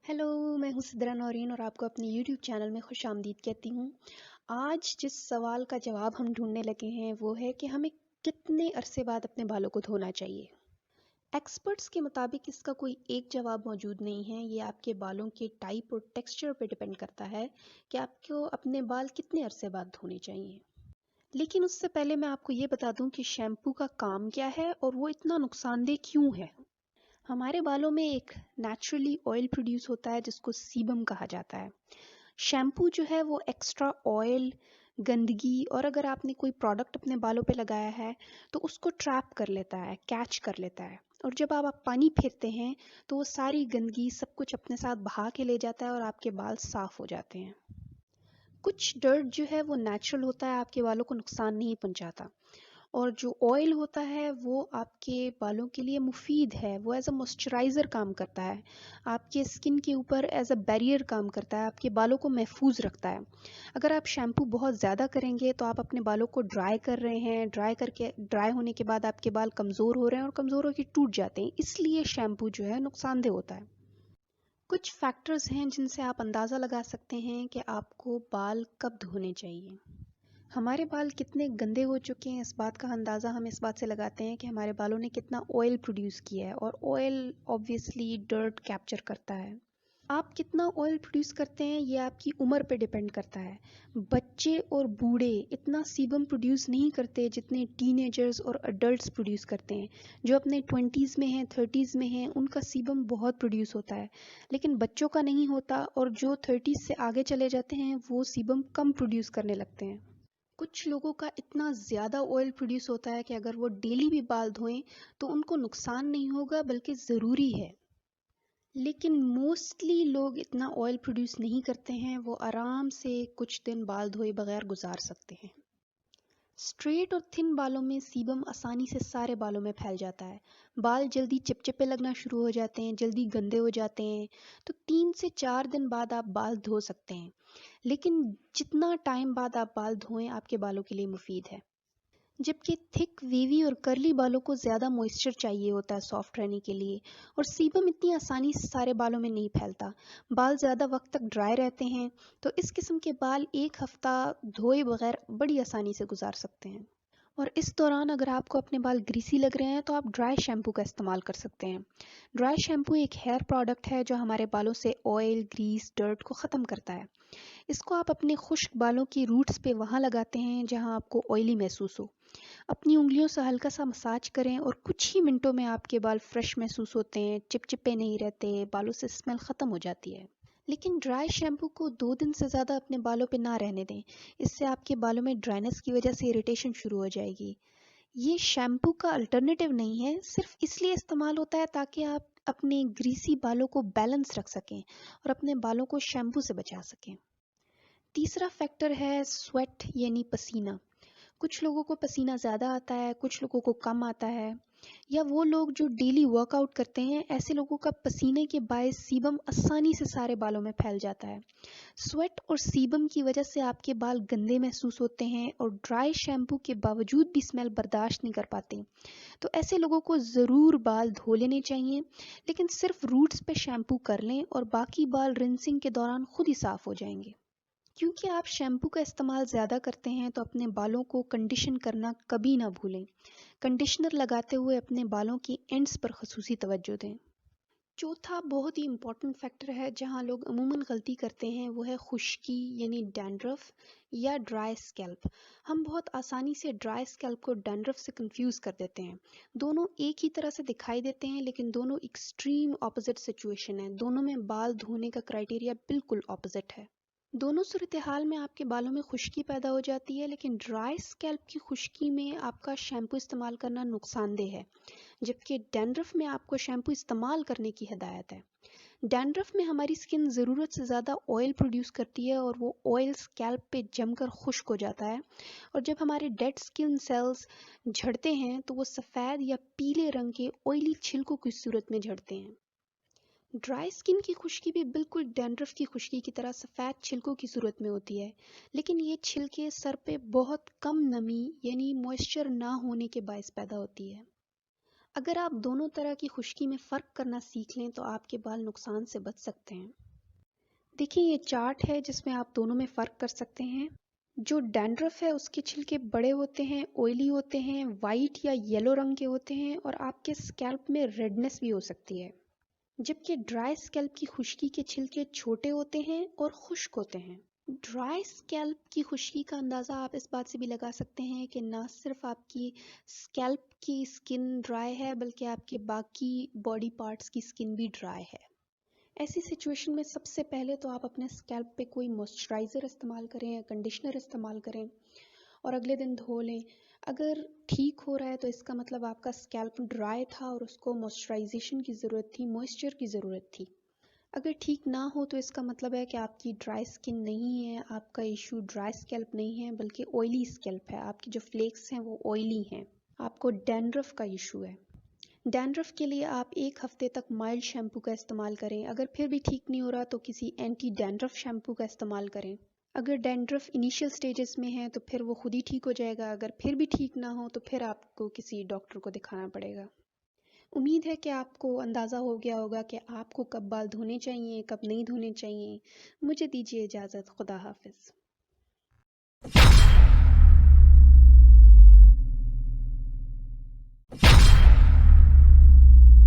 Hello, मैं हूँ सिद्रा नौरीन और आपको अपने यूट्यूब चैनल में खुश आमदीद कहती हूँ। आज जिस सवाल का जवाब हम ढूंढने लगे हैं वो है कि हमें कितने अरसे बाद अपने बालों को धोना चाहिए। एक्सपर्ट्स के मुताबिक इसका कोई एक जवाब मौजूद नहीं है। ये आपके बालों के टाइप और टेक्सचर पर डिपेंड करता है कि आपको अपने बाल कितने अरसे बाद धोने चाहिए। लेकिन उससे पहले मैं आपको ये बता दूं कि शैम्पू का काम क्या है और वो इतना नुकसानदेह क्यों है। हमारे बालों में एक नेचुरली ऑयल प्रोड्यूस होता है जिसको सीबम कहा जाता है। शैम्पू जो है वो एक्स्ट्रा ऑयल, गंदगी और अगर आपने कोई प्रोडक्ट अपने बालों पे लगाया है तो उसको ट्रैप कर लेता है, कैच कर लेता है। और जब आप पानी फेरते हैं तो वो सारी गंदगी सब कुछ अपने साथ बहा के ले जाता है और आपके बाल साफ हो जाते हैं। कुछ डर्ट जो है वो नेचुरल होता है, आपके बालों को नुकसान नहीं पहुंचाता। और जो ऑयल होता है वो आपके बालों के लिए मुफीद है, वो एज अ मॉइस्चराइज़र काम करता है, आपके स्किन के ऊपर एज अ बैरियर काम करता है, आपके बालों को महफूज रखता है। अगर आप शैम्पू बहुत ज़्यादा करेंगे तो आप अपने बालों को ड्राई कर रहे हैं, ड्राई होने के बाद आपके बाल कमज़ोर हो रहे हैं और कमज़ोर होकर टूट जाते हैं, इसलिए शैम्पू जो है नुकसानदेह होता है। कुछ फैक्टर्स हैं जिनसे आप अंदाज़ा लगा सकते हैं कि आपको बाल कब धोने चाहिए। हमारे बाल कितने गंदे हो चुके हैं इस बात का अंदाज़ा हम इस बात से लगाते हैं कि हमारे बालों ने कितना ऑयल प्रोड्यूस किया है, और ऑयल ऑब्वियसली डर्ट कैप्चर करता है। आप कितना ऑयल प्रोड्यूस करते हैं ये आपकी उम्र पे डिपेंड करता है। बच्चे और बूढ़े इतना सीबम प्रोड्यूस नहीं करते जितने टीनेजर्स और अडल्ट्स प्रोड्यूस करते हैं। जो अपने 20s में हैं, 30s में हैं, उनका सीबम बहुत प्रोड्यूस होता है, लेकिन बच्चों का नहीं होता। और जो 30s से आगे चले जाते हैं वो सीबम कम प्रोड्यूस करने लगते हैं। कुछ लोगों का इतना ज़्यादा ऑयल प्रोड्यूस होता है कि अगर वो डेली भी बाल धोएं तो उनको नुकसान नहीं होगा बल्कि ज़रूरी है। लेकिन मोस्टली लोग इतना ऑयल प्रोड्यूस नहीं करते हैं, वो आराम से कुछ दिन बाल धोए बगैर गुजार सकते हैं। स्ट्रेट और थिन बालों में सीबम आसानी से सारे बालों में फैल जाता है। बाल जल्दी चिपचिपे लगना शुरू हो जाते हैं, जल्दी गंदे हो जाते हैं। तो 3 से 4 दिन बाद आप बाल धो सकते हैं, लेकिन जितना टाइम बाद आप बाल धोएं आपके बालों के लिए मुफीद है। जबकि थिक, वेवी और कर्ली बालों को ज़्यादा मॉइस्चर चाहिए होता है सॉफ्ट रहने के लिए, और सीबम इतनी आसानी से सारे बालों में नहीं फैलता। बाल ज़्यादा वक्त तक ड्राई रहते हैं, तो इस किस्म के बाल 1 हफ्ता धोए बगैर बड़ी आसानी से गुजार सकते हैं। और इस दौरान अगर आपको अपने बाल ग्रीसी लग रहे हैं तो आप ड्राई शैम्पू का इस्तेमाल कर सकते हैं। ड्राई शैम्पू एक हेयर प्रोडक्ट है जो हमारे बालों से ऑयल, ग्रीस, डर्ट को ख़त्म करता है। इसको आप अपने खुश्क बालों की रूट्स पे वहाँ लगाते हैं जहाँ आपको ऑयली महसूस हो। अपनी उंगलियों से हल्का सा मसाज करें और कुछ ही मिनटों में आपके बाल फ्रेश महसूस होते हैं, चिपचिपे नहीं रहते, बालों से स्मेल ख़त्म हो जाती है। लेकिन ड्राई शैम्पू को 2 दिन से ज़्यादा अपने बालों पे ना रहने दें। इससे आपके बालों में ड्राइनेस की वजह से इरिटेशन शुरू हो जाएगी। ये शैम्पू का अल्टरनेटिव नहीं है, सिर्फ इसलिए इस्तेमाल होता है ताकि आप अपने ग्रीसी बालों को बैलेंस रख सकें और अपने बालों को शैम्पू से बचा सकें। तीसरा फैक्टर है स्वेट यानी पसीना। कुछ लोगों को पसीना ज़्यादा आता है, कुछ लोगों को कम आता है, या वो लोग जो डेली वर्कआउट करते हैं, ऐसे लोगों का पसीने के बायस सीबम आसानी से सारे बालों में फैल जाता है। स्वेट और सीबम की वजह से आपके बाल गंदे महसूस होते हैं और ड्राई शैम्पू के बावजूद भी स्मेल बर्दाश्त नहीं कर पाते। तो ऐसे लोगों को ज़रूर बाल धो लेने चाहिए, लेकिन सिर्फ रूट्स पे शैम्पू कर लें और बाकी बाल रिंसिंग के दौरान खुद ही साफ़ हो जाएंगे। क्योंकि आप शैम्पू का इस्तेमाल ज़्यादा करते हैं तो अपने बालों को कंडीशन करना कभी ना भूलें। कंडीशनर लगाते हुए अपने बालों की एंड्स पर खसूसी तवज्जो दें। चौथा बहुत ही इम्पॉर्टेंट फैक्टर है जहां लोग अमूमन गलती करते हैं, वो है खुश्की यानी डैंड्रफ या ड्राई स्कैल्प। हम बहुत आसानी से ड्राई स्कैल्प को डैंड्रफ से कंफ्यूज कर देते हैं। दोनों एक ही तरह से दिखाई देते हैं, लेकिन दोनों एक्सट्रीम ऑपोजिट सिचुएशन है। दोनों में बाल धोने का क्राइटेरिया बिल्कुल ऑपोजिट है। दोनों सूरत हाल में आपके बालों में खुश्की पैदा हो जाती है, लेकिन ड्राई स्कैल्प की खुश्की में आपका शैम्पू इस्तेमाल करना नुकसानदेह है, जबकि डैंड्रफ में आपको शैम्पू इस्तेमाल करने की हिदायत है। डैंड्रफ में हमारी स्किन ज़रूरत से ज़्यादा ऑयल प्रोड्यूस करती है और वो ऑयल स्कैल्प पे जमकर खुश्क हो जाता है, और जब हमारे डेड स्किन सेल्स झड़ते हैं तो वो सफ़ेद या पीले रंग के ऑयली छिलकों की सूरत में झड़ते हैं। ड्राई स्किन की खुश्की भी बिल्कुल डैंड्रफ की खुश्की की तरह सफ़ेद छिलकों की सूरत में होती है, लेकिन ये छिलके सर पे बहुत कम नमी यानी मॉइस्चर ना होने के बायस पैदा होती है। अगर आप दोनों तरह की खुश्की में फ़र्क करना सीख लें तो आपके बाल नुकसान से बच सकते हैं। देखिए ये चार्ट है जिसमें आप दोनों में फ़र्क कर सकते हैं। जो डैंड्रफ है उसके छिलके बड़े होते हैं, ऑयली होते हैं, वाइट या येलो रंग के होते हैं और आपके स्कैल्प में रेडनेस भी हो सकती है। जबकि ड्राई स्कैल्प की खुश्की के छिलके छोटे होते हैं और खुश्क होते हैं। ड्राई स्कैल्प की खुश्की का अंदाज़ा आप इस बात से भी लगा सकते हैं कि ना सिर्फ आपकी स्कैल्प की स्किन ड्राई है बल्कि आपके बाकी बॉडी पार्ट्स की स्किन भी ड्राई है। ऐसी सिचुएशन में सबसे पहले तो आप अपने स्कैल्प पे कोई मॉइस्चराइज़र इस्तेमाल करें या कंडीशनर इस्तेमाल करें और अगले दिन धो लें। अगर ठीक हो रहा है तो इसका मतलब आपका स्कैल्प ड्राई था और उसको मॉइस्चराइजेशन की ज़रूरत थी, मॉइस्चर की ज़रूरत थी। अगर ठीक ना हो तो इसका मतलब है कि आपकी ड्राई स्किन नहीं है, आपका इशू ड्राई स्कैल्प नहीं है बल्कि ऑयली स्कैल्प है। आपकी जो फ्लेक्स हैं वो ऑयली हैं, आपको डैंड्रफ का इशू है। डैंड्रफ के लिए आप 1 हफ्ते तक माइल्ड शैम्पू का इस्तेमाल करें। अगर फिर भी ठीक नहीं हो रहा तो किसी एंटी डैंड्रफ शैम्पू का इस्तेमाल करें। अगर डैंड्रफ इनिशियल स्टेजेस में है तो फिर वो खुद ही ठीक हो जाएगा। अगर फिर भी ठीक ना हो तो फिर आपको किसी डॉक्टर को दिखाना पड़ेगा। उम्मीद है कि आपको अंदाज़ा हो गया होगा कि आपको कब बाल धोने चाहिए, कब नहीं धोने चाहिए। मुझे दीजिए इजाज़त। खुदा हाफिज़।